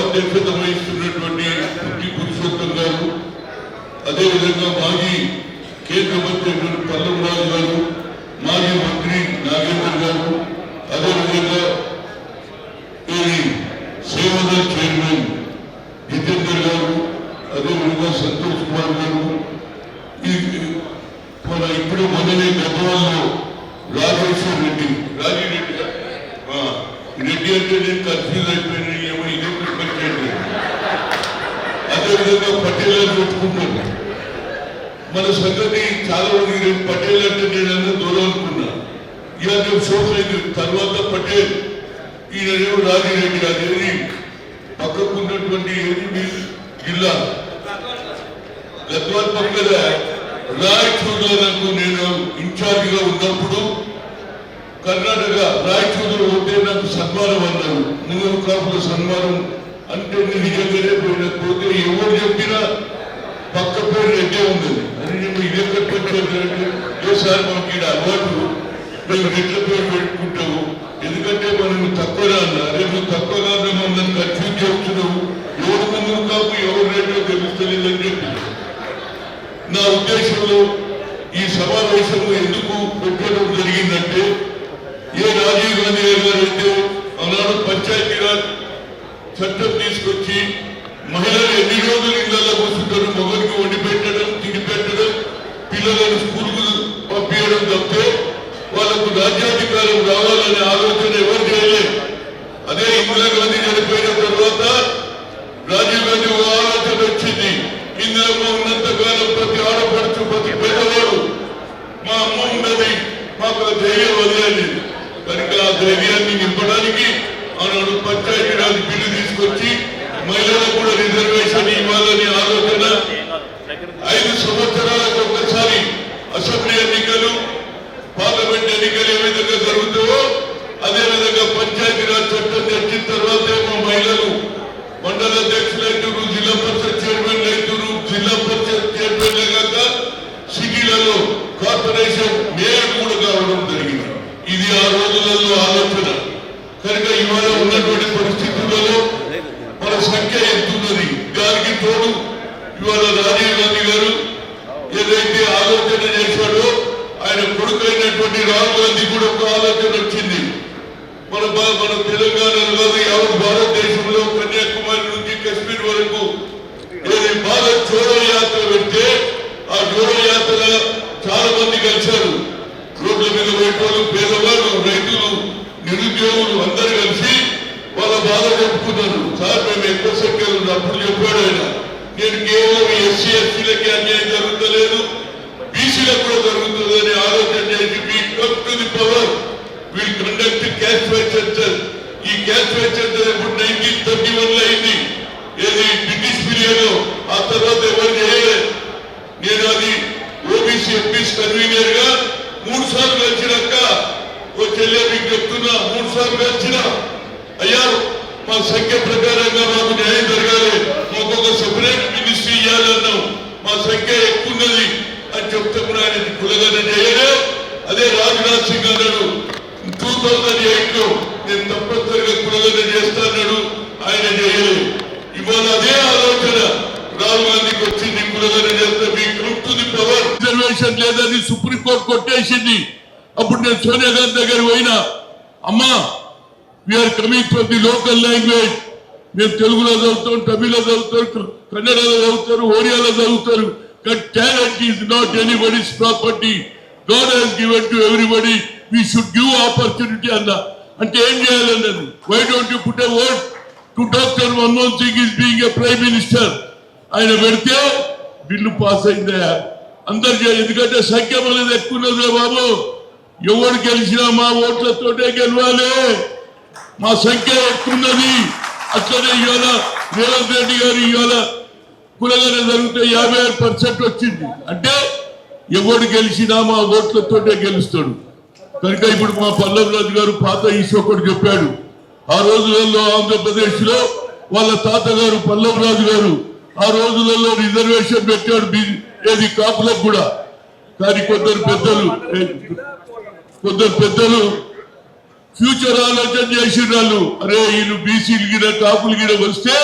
అధ్యక్షత వహిస్తున్నటువంటి పురుషోత్తం గారు, అదేవిధంగా మాజీ కేంద్ర మంత్రి పల్లవ రాజు గారు, మాజీ మంత్రి నాగేంద్ర గారు, అదేవిధంగా సేవదల్ చైర్మన్ జితేందర్ గారు, అదేవిధంగా సంతోష్ కుమార్ గారు, మన ఇప్పుడు మొదలై గతంలో రాజేశ్వర రెడ్డి రెడ్డి అంటే నేను కన్ఫ్యూజ్ అయిపోయినా ఏమో ఇదే పెట్టండి. అదేవిధంగా పటేల్ పెట్టుకుంటాను. మన సంగతి చాలా మంది పటేల్ అంటే నేను దూరం అనుకున్నా. ఇవాళ షోక్ అయింది. తర్వాత పటేల్ ఈయన రాజిరెడ్డి అనేది పక్కకున్నటువంటి జిల్లా గద్వాల్ పక్కన రాయచూరులో నాకు నేను ఇన్ఛార్జ్ గా ఉన్నప్పుడు కర్ణాటక రాయచూరులో ఉంటే నాకు సన్మానం అన్నారు. ముగ్గురు కాపుల సన్మానం అంటే నేను నిజంగానే పోతే ఎవరు చెప్పినా పక్క పేరు రెడ్డే ఉంది. అని నేను ఇదే కట్టుకుంటే సార్ మాకు ఇక్కడ అలవాటు, మేము రెడ్ల పేరు పెట్టుకుంటాము. ఎందుకంటే మనం తక్కువగా అన్నా, రేపు తక్కువగా మమ్మల్ని కన్ఫ్యూజ్ చేస్తున్నావు, ఎవరు ముగ్గురు కాపు ఎవరు రెడ్డో తెలుస్తలేదని చెప్పి నా ఉద్దేశంలో ఈ సమావేశం ఎందుకు పెట్టడం జరిగిందంటే, ఏ రాజీవ్ గాంధీ గారు అయితే ఆనాడు పంచాయతీరాజ్ చట్టం తీసుకొచ్చి మహిళలు ఎన్ని రోజులు ఇళ్లలో కూర్చుంటారు, మొగలికి వండి పెట్టడం, తిండి పెట్టడం, పిల్లలను స్కూల్కు పంపించడం తప్పితే వాళ్ళకు రాజ్యాధికారం రావాలనే ఆలోచన ఎవరు చేయలేదు. అదే ఇందిరాగాంధీ చనిపోయిన తర్వాత రాజీవ్ గాంధీ ఆలోచన వచ్చింది. ఇందిరమ్మ ఉన్నంతకాలం ప్రతి ఆడపడుచు, ప్రతి పేదవాడు మా అమ్మ ఉన్నది, మాకు ఆ ధైర్యం వదిలేదు. కనుక ఆ ధైర్యాన్ని నింపడానికి ఆనాడు పంచాయతీరాజ్ బిల్లు తీసుకొచ్చి మహిళలకు కూడా రిజర్వేషన్ ఇవ్వాలని ఆలోచన. 5 సంవత్సరాలకు ఒకసారి అసెంబ్లీ ఎన్నికలు, పార్లమెంట్ ఎన్నికలు ఏ విధంగా జరుగుతావో అదేవిధంగా పంచాయతీరాజ్ చట్టం తెచ్చిన తర్వాత మా మహిళలు మండల అధ్యక్షులు అవుతారు, జిల్లా పరిషత్ చైర్మన్లు అవుతారు, జిల్లా పరిషత్ చైర్మన్లే కాక సిటీలలో కార్పొరేషన్ మేయర్ కూడా కావడం జరిగింది. ఇది ఆ రోజులలో ఆలోచన. కనుక ఇవాళ ఉన్నటువంటి పరిస్థితులలో మన సంఖ్య ఎంతున్నది. దానికి తోడు ఇవాళ రాజీవ్ గాంధీ గారు ఏదైతే ఆలోచన చేశాడో ఆయన కొడుకైనటువంటి రాహుల్ గాంధీ కూడా ఒక ఆలోచన వచ్చింది. మన తెలంగాణలో కాదు, యావత్ భారతదేశంలో కన్యాకుమారి నుంచి కశ్మీర్ వరకు ఏది భారత్ జోడో యాత్ర పెడితే ఆ జోడో యాత్ర చాలా మంది కలిశారు. రోడ్ల మీద పోయేటోళ్ళు, పేదవాళ్ళు, రైతులు, నిరుద్యోగులు అందరూ కలిసి వాళ్ళ బాధ చెప్పుకున్నారు. సార్ మేము ఎక్కువ సంఖ్యలో అప్పుడు చెప్పాడు ఆయన, నేను కేవలం ఎస్సీ ఎస్టీలకి అన్యాయం జరుగుతలేదు, బీసీలకు కూడా జరుగుతుందని ఆలోచన చేసి వీళ్ళు కండక్ట్ క్యాస్ట్ వైజ్ సెన్సస్. ఈ క్యాస్ట్ వైజ్ సెన్సస్ ఇప్పుడు 1931 అయింది, ఏది బ్రిటిష్ పీరియడ్ లో. ఆ తర్వాత ఎవరు చేయలేదు. నేను అది ఓబీసీ ఎంపీస్ కన్వీనర్ గా 3 సార్లు వచ్చినాక ఓ చెల్లె మీకు చెప్తున్నా, 3 సార్లు వచ్చిన అయ్యా మా సంఖ్య ప్రకారంగా మాకు న్యాయం జరగాలి, మాకు ఒక సెపరేట్ మినిస్ట్రీ ఇవ్వాలన్నాం, మా సంఖ్య ఎక్కువ ఉన్నది అని చెప్తే కూడా ఆయన కులగన చేయలే. అదే రాజ్నాథ్ సింగ్ అన్నాడు 2008 లో నేను తప్పనిసరిగా కులగన చేస్తాడు, ఆయన చేయలేదు. ఇవాళ అదే ఆలోచన రాహుల్ గాంధీకి వచ్చింది, కులగన చేస్తే మీ group to the power reservation లేదని సుప్రీంకోర్టు కొట్టేసింది. అప్పుడు నేను సోనియా గాంధీ దగ్గర పోయినా, అమ్మా we are coming from the local language, మేము తెలుగులో చదువుతాం, తమిళలో చదువుతారు, కన్నడలో చదువుతారు, ఒరియాలో చదువుతారు. But talent is not anybody's property. God has given to everybody. We should give opportunity అన్న. అంటే ఏం చేయాలన్నది. Why don't you put a vote to Dr. Manmohan Singh is being a prime minister? ఆయన పెడితే బిల్లు పాస్ అయిందా అందరు. ఎందుకంటే సంఖ్య అనేది ఎక్కువ ఉన్నది బాబు, ఎవరు గెలిచినా మా ఓట్లతోటే గెలవాలి, మా సంఖ్య ఎక్కువ ఉన్నది. అట్లనే ఇవాళ రేవంత్ రెడ్డి గారు ఇవాళ కులగన జరిగితే 56% వచ్చింది. అంటే ఎవడు గెలిచినా మా ఓట్లతోటే గెలుస్తాడు. కనుక ఇప్పుడు మా పల్లవరాజు గారు పాత ఈశ్వరుడు చెప్పాడు, ఆ రోజులలో ఆంధ్రప్రదేశ్ లో వాళ్ళ తాతగారు పల్లవరాజు గారు ఆ రోజులలో రిజర్వేషన్ పెట్టాడు, ఏది కాపులకు కూడా. కానీ కొందరు పెద్దలు ఫ్యూచర్ ఆలోచన చేసిన వాళ్ళు అరే వీళ్ళు బీసీలు గిన టాపులు గిన వస్తే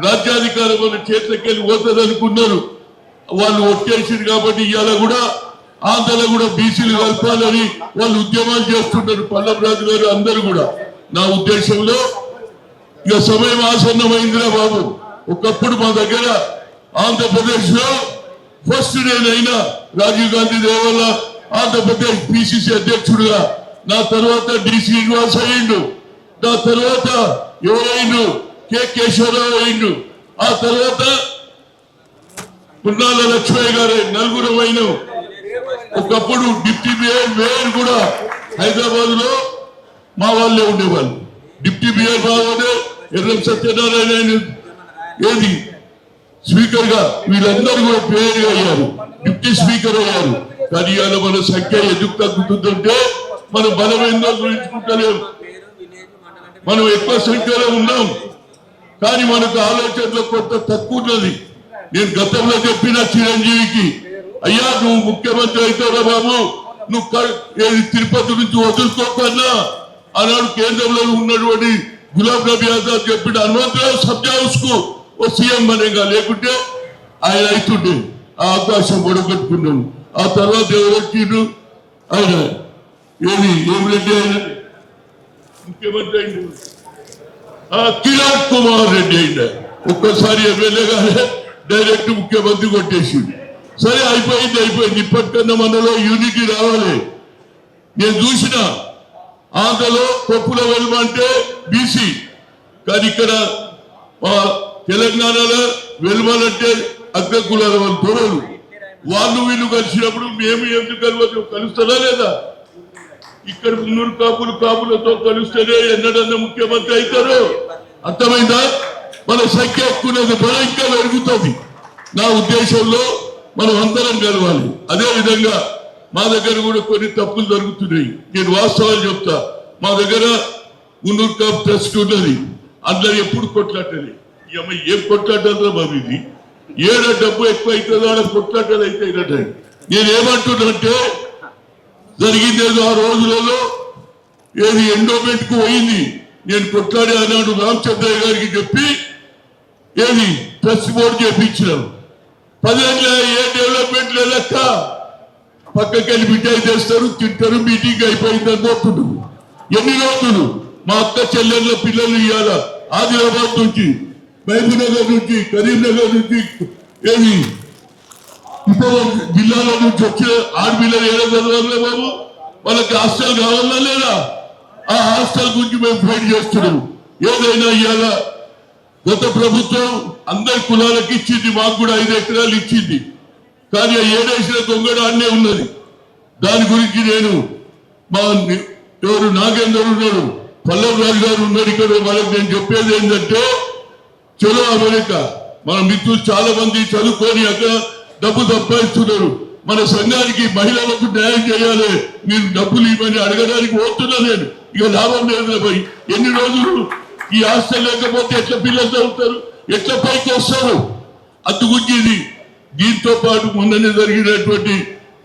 రాజ్యాధికారం వాళ్ళ చేతికి పోతుంది అనుకున్నారు. వాళ్ళు ఒట్టేసారు కాబట్టి ఇవాళ కూడా ఆంధ్రలో కూడా బీసీలు కలపాలని వాళ్ళు ఉద్యమాలు చేస్తున్నారు. పల్లవరాజు గారు అందరూ కూడా. నా ఉద్దేశంలో ఇక సమయం ఆసన్నమైందిరా బాబు. ఒకప్పుడు మా దగ్గర ఆంధ్రప్రదేశ్ లో ఫస్ట్ నేనైనా రాజీవ్ గాంధీ దేవల్ల ఆంధ్రప్రదేశ్ పిసిసి అధ్యక్షుడుగా, నా తర్వాత డి శ్రీనివాస్ అయ్యిండు, నా తర్వాత ఎవరైండు కె కేశవరావు అయ్యిండు, ఆ తర్వాత పున్నాల లక్ష్మయ్య గారు, నలుగురు అయిన. ఒకప్పుడు డిప్యూటీ మేయర్ కూడా హైదరాబాద్ లో మా వాళ్ళే ఉండేవాళ్ళు. డిప్యూటీ మేయర్ బాగానే ఎర్రం సత్యనారాయణ ఏది స్పీకర్ గా వీళ్ళందరూ కూడా పేరు అయ్యారు, డిప్యూటీ స్పీకర్ అయ్యారు. కానీ ఇవాళ మన సంఖ్య ఎందుకు తగ్గుతుందంటే మనం బలమైందో గురించుకుంటలేము. మనం ఎక్కువ సంఖ్యలో ఉన్నాం కానీ మనకు ఆలోచనలో కొంత తక్కువ ఉన్నది. నేను గతంలో చెప్పిన చిరంజీవికి, అయ్యా నువ్వు ముఖ్యమంత్రి అవుతావురా బాబు, నువ్వు తిరుపతి నుంచి వదులుకోకన్నా ఆనాడు కేంద్రంలో ఉన్నటువంటి గులాం నబీ ఆజాద్ చెప్పిన హనుమంతరావు సబ్జా హౌస్కు ఓ సీఎం బనేగా, లేకుంటే ఆయన అవుతుండే. ఆ అవకాశం గొడవపెట్టుకున్నాను. ఆ తర్వాత ఎవరు వచ్చిండు, ఆయన ఏం రెడ్డి ఆయన ముఖ్యమంత్రి అయింది, కిరణ్ కుమార్ రెడ్డి అయింది. ఒక్కసారి ఎమ్మెల్యేగానే డైరెక్ట్ ముఖ్యమంత్రి కొట్టేసింది. సరే అయిపోయింది. ఇప్పటికన్నా మనలో యూనిటీ రావాలి. నేను చూసిన ఆంధ్రలో కొప్పుల వెల్మ అంటే బీసీ, కానీ ఇక్కడ తెలంగాణలో వెల్మలంటే అగ్రకులాల వాళ్ళు తొడలు. వాళ్ళు వీళ్ళు కలిసినప్పుడు మేము ఎందుకు కలవదు, కలుస్తారా లేదా? ఇక్కడ 300 కాపులతో కలిస్తేనే ఎన్నడన్నా ముఖ్యమంత్రి అవుతారు. అర్థమైందా? మన సంఖ్య ఎక్కువది, బలం ఇంకా పెరుగుతుంది. నా ఉద్దేశంలో మనం అందరం కలవాలి. అదే విధంగా మా దగ్గర కూడా కొన్ని తప్పులు జరుగుతున్నాయి. నేను వాస్తవాలు చెప్తా. మా దగ్గర మున్నూరు కాపు ట్రస్ట్ ఉన్నది, అందరు ఎప్పుడు కొట్లాటది. ఏం కొట్లాటరా బాబు, ఇది ఏడ డబ్బు ఎక్కువ అవుతుందో ఆడ కొట్లాటలు అయితే అయినట్టు. నేనేమంటున్నంటే జరిగింది ఏదో ఆ రోజులలో ఏది ఎండోమెంట్ కు పోయింది. నేను కొట్లాడి అన్నాడు రామచంద్రయ్య గారికి చెప్పి ఏది ట్రస్ట్ బోర్డు చేపించినాం. 10 ఏళ్ళ ఏ డెవలప్మెంట్ లెక్క పక్కకెళ్ళి మిఠాయి చేస్తారు, తింటారు, మీటింగ్ అయిపోయింది అనుకుంటున్నారు. ఎన్ని రోజులు మా అక్క చెల్లెళ్ళ పిల్లలు ఇవాళ ఆదిలాబాద్ నుంచి, మహబూబ్నగర్ నుంచి, కరీంనగర్ నుంచి, ఏది జిల్లాలో నుంచి వచ్చిన ఆడపిల్లలు ఏదో చదవాలి బాబు, వాళ్ళకి హాస్టల్ కావాలా లేదా? ఆ హాస్టల్ గురించి మేము ఫైట్ చేస్తున్నాం. ఏదైనా ఇవాళ గత ప్రభుత్వం అందరి కులాలకు ఇచ్చింది, మాకు కూడా 5 ఎకరాలు ఇచ్చింది. కానీ ఆ ఏడేసిన దొంగడు అన్నే ఉన్నది. దాని గురించి నేను మా ఎవరు నాగేందర్ ఉన్నాడు, పల్లవరాజు గారు ఉన్నారు ఇక్కడ. వాళ్ళకి నేను చెప్పేది ఏంటంటే, చలో అమెరికా, మన మిత్రులు చాలా మంది చదువుకొని అక్కడ డబ్బు సంపాదిస్తున్నారు. మన సంఘానికి మహిళలకు న్యాయం చేయాలి, మీరు డబ్బులు ఇవ్వని అడగడానికి పోతున్నా నేను. ఇక లాభం లేదు పోయి. ఎన్ని రోజులు ఈ హాస్టల్ లేకపోతే ఎట్లా పిల్లలు చదువుతారు, ఎట్లా పైకి వస్తారు? అందుగురించి ఇది. దీంతో పాటు మొన్ననే జరిగినటువంటి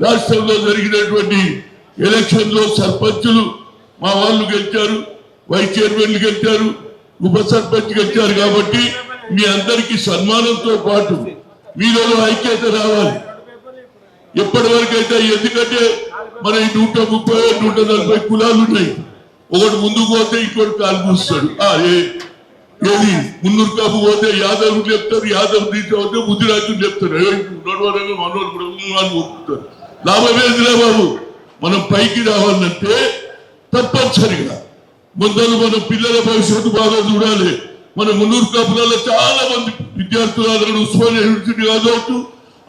రాష్ట్రంలో జరిగినటువంటి ఎలక్షన్ లో సర్పంచులు మా వాళ్ళు గెలిచారు, వైస్ చైర్మన్లు గెలిచారు, ఉప సర్పంచ్ గెలిచారు. కాబట్టి మీ అందరికీ సన్మానంతో పాటు మీలో ఐక్యత రావాలి. ఎప్పటి వరకు అయితే, ఎందుకంటే మన 130 140 కులాలు ఉన్నాయి. ఒకటి ముందుకు పోతే ఇంకోటి కాలు కూస్తాడు. ఏది మున్నూరు కాపు పోతే యాదవ్ చెప్తారు, యాదవ్ తీసుకోతే ముద్దురాజులు చెప్తారు, నడవరంగా మనోళ్ళు కూడా ఊరుకుంటారు. లాభమేదిరా బాబు. మనం పైకి రావాలంటే తప్పనిసరిగా ముందరు మన పిల్లల భవిష్యత్తు బాగా చూడాలి. మన మున్నూరు కాపులలో చాలా మంది విద్యార్థులు అక్కడ ఉస్మానియా యూనివర్సిటీ కావచ్చు,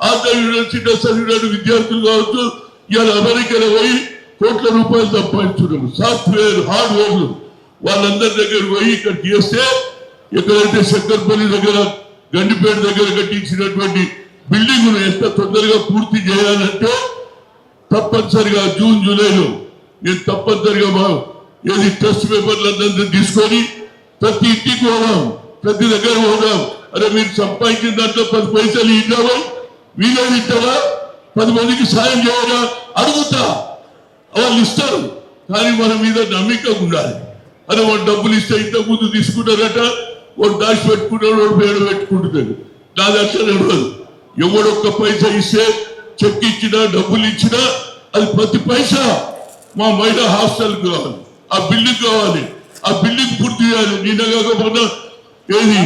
ఆంధ్ర యూనివర్సిటీ చదివిన విద్యార్థులు కావచ్చు, ఇవాళ అమెరికాలో పోయి కోట్ల రూపాయలు సంపాదించున్నారు. సాఫ్ట్వేర్ హార్డ్వేర్లు వాళ్ళందరి దగ్గర పోయి ఇక్కడ చేస్తే, ఎక్కడైతే శంకర్పల్లి దగ్గర గండిపేట దగ్గర కట్టించినటువంటి బిల్డింగ్ ఎంత తొందరగా పూర్తి చేయాలంటే తప్పనిసరిగా జూన్ జూలైలో నేను తప్పనిసరిగా ఏది టెస్ట్ పేపర్లందరినీ తీసుకొని ప్రతి ఇంటికి పోదాం, ప్రతి దగ్గర పోదాం. అరే మీరు సంపాదించిన దాంట్లో 10 పైసలు ఇద్దామా, వీళ్ళేది ఇస్తారా, 10 మందికి సాయం చేయాలా అడుగుతా, వాళ్ళు ఇస్తారు. కానీ మన మీద నమ్మిక ఉండాలి. అదే వాడు డబ్బులు ఇస్తే ఇంతకు ముందు తీసుకున్నారట, వాడు దాచి పెట్టుకున్నాడు, వాడు పేడ పెట్టుకుంటున్నాడు. నాది అట్లా నడవదు. ఎవడొక్క పైసా ఇస్తే చెక్ ఇచ్చినా డబ్బులు ఇచ్చినా అది ప్రతి పైసా మా మహిళా హాస్టల్ కావాలి, ఆ బిల్డింగ్ కావాలి, ఆ బిల్డింగ్ పూర్తి చేయాలి. నిన్న కాకపోతే ఏది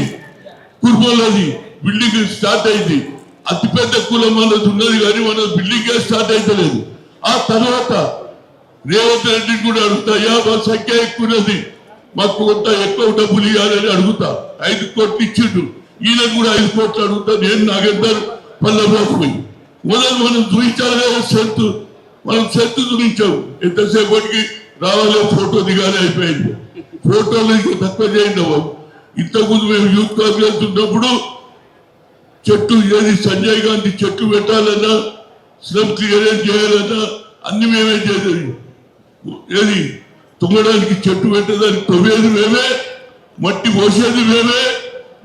కుర్మలది బిల్డింగ్ స్టార్ట్ అయింది. అతిపెద్ద కులం అన్నది ఉన్నది కానీ మన బిల్డింగే స్టార్ట్ అయితలేదు. ఆ తర్వాత రేవంత్ రెడ్డిని కూడా అడుగుతాయా, మా సంఖ్య ఎక్కువది, మాకు కొంత ఎక్కువ డబ్బులు ఇవ్వాలని అడుగుతా. 5 కోట్లు ఇచ్చిండు, ఈయన కూడా 5 కోట్లు అడుగుతా. నేను నాగేందర్ పల్లెపోయి మొదలు మనం చూపించాలి కదా స్ట్రెంత్. మనం స్ట్రెంత్ చూపించాం. ఎంతసేపటికి రావాలో ఫోటో దిగాలి అయిపోయింది. ఫోటోలు ఇంకా తక్కువ చేయండి. ఇంతకుముందు మేము యూత్ కాంగ్రెస్ ఉన్నప్పుడు చెట్టు ఏది సంజయ్ గాంధీ చెట్టు పెట్టాలన్నా, స్లమ్ క్లియరెన్స్ చేయాలన్నా అన్ని మేమే చేసేది. ఏది తుమ్మడానికి చెట్టు పెట్టేదానికి తవ్వేది మేమే, మట్టి పోసేది మేమే,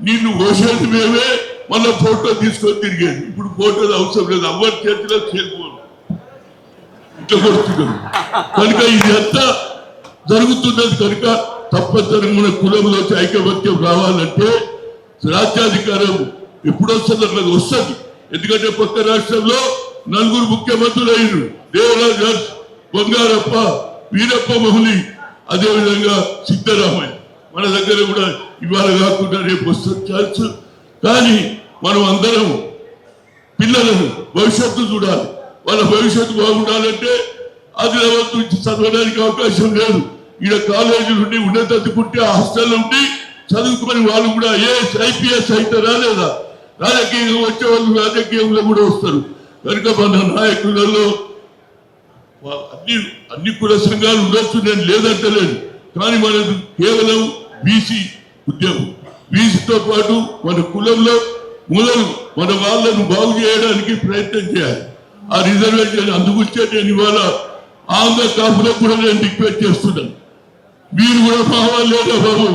నీళ్లు పోసేది మేమే, మళ్ళీ ఫోటో తీసుకొని తిరిగేది. ఇప్పుడు ఫోటోలు అవసరం లేదు, ఎవరి చేతిలో చేరుకోరు, ఇట్లా కొడుతున్నాం. కనుక ఇది అంతా జరుగుతున్నది. కనుక తప్పనిసరిగా మన కులంలో ఐకమత్యం రావాలంటే రాజ్యాధికారం ఎప్పుడు వస్తుంది అట్లా వస్తుంది. ఎందుకంటే కొత్త రాష్ట్రంలో 4 ముఖ్యమంత్రులు అయినారు. దేవరాజు, బంగారప్ప, వీరప్ప మొహలి, అదేవిధంగా సిద్ధరామయ్య. మన దగ్గర కూడా ఇవాళ కాకుండా రేపు వస్తుంది ఛాన్స్. కానీ మనం అందరం పిల్లలను భవిష్యత్తు చూడాలి. వాళ్ళ భవిష్యత్తు బాగుండాలంటే ఆదిలాబాద్ నుంచి చదవడానికి అవకాశం లేదు. ఈడ కాలేజీలు ఉండి ఉన్నతకుంటే హాస్టల్ ఉండి చదువుకుని వాళ్ళు కూడా ఐఏఎస్ IPS అయితే రాలేదా? రాజకీయంగా వచ్చే వాళ్ళు రాజకీయంలో కూడా వస్తారు. కనుక మన నాయకులలో అన్ని కుల సంఘాలు ఉండొచ్చు, నేను లేదంటలేదు. కానీ మనకు కేవలం బీసీ ఉద్యమం, బీసీతో పాటు మన కులంలో మొదలు మన వాళ్ళను బాగు చేయడానికి ప్రయత్నం చేయాలి. ఆ రిజర్వేషన్ అందుకుంటే నేను ఇవాళ ఆంధ్ర కాపులకు కూడా నేను రిక్వెస్ట్ చేస్తున్నాను. మీరు కూడా మా వాళ్ళు లేదా బాబు,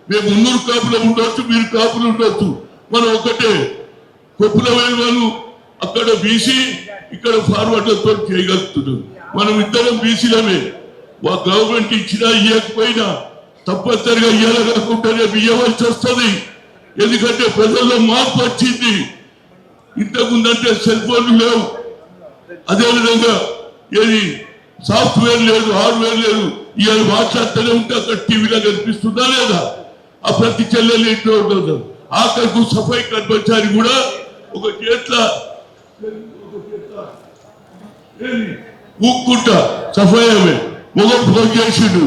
మేము 300 కాపులు ఉండొచ్చు, మీరు కాపులు ఉండొచ్చు, మనం ఒకటే. కొప్పుల వాళ్ళు అక్కడ బీసీ, ఇక్కడ ఫార్వర్డ్లతో చేయగలుగుతున్నాం. మనం ఇద్దరం బీసీలమే. గవర్నమెంట్ ఇచ్చినా ఇవ్వకపోయినా తప్పనిసరిగా ఇయ్యాల కాకుండా రేపు ఇవ్వవలసి వస్తుంది. ఎందుకంటే ప్రజల్లో మార్పు వచ్చింది. ఇంతకుముందంటే సెల్ ఫోన్లు లేవు, అదేవిధంగా ఏది సాఫ్ట్వేర్ లేదు, హార్డ్వేర్ లేదు. ఇవాళ మాట్లాడుతూనే ఉంటే అక్కడ టీవీలో కనిపిస్తుందా లేదా? ఆ ప్రతి చెల్లెలు ఇంట్లో ఉంటుంది. ఆఖరికి సఫాయి కర్మచారి కూడా ఒక చేట్ల ఊక్కుంటా సఫాయమే మొగం ఫోన్ చేసిండు,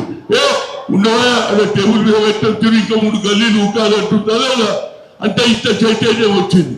ఉండవా అదే టేబుల్ మీద పెట్టు, ఇంకా 3 గల్లీలు ఊకాలంటుందా లేదా? అంటే ఇంత చైతన్యం వచ్చింది.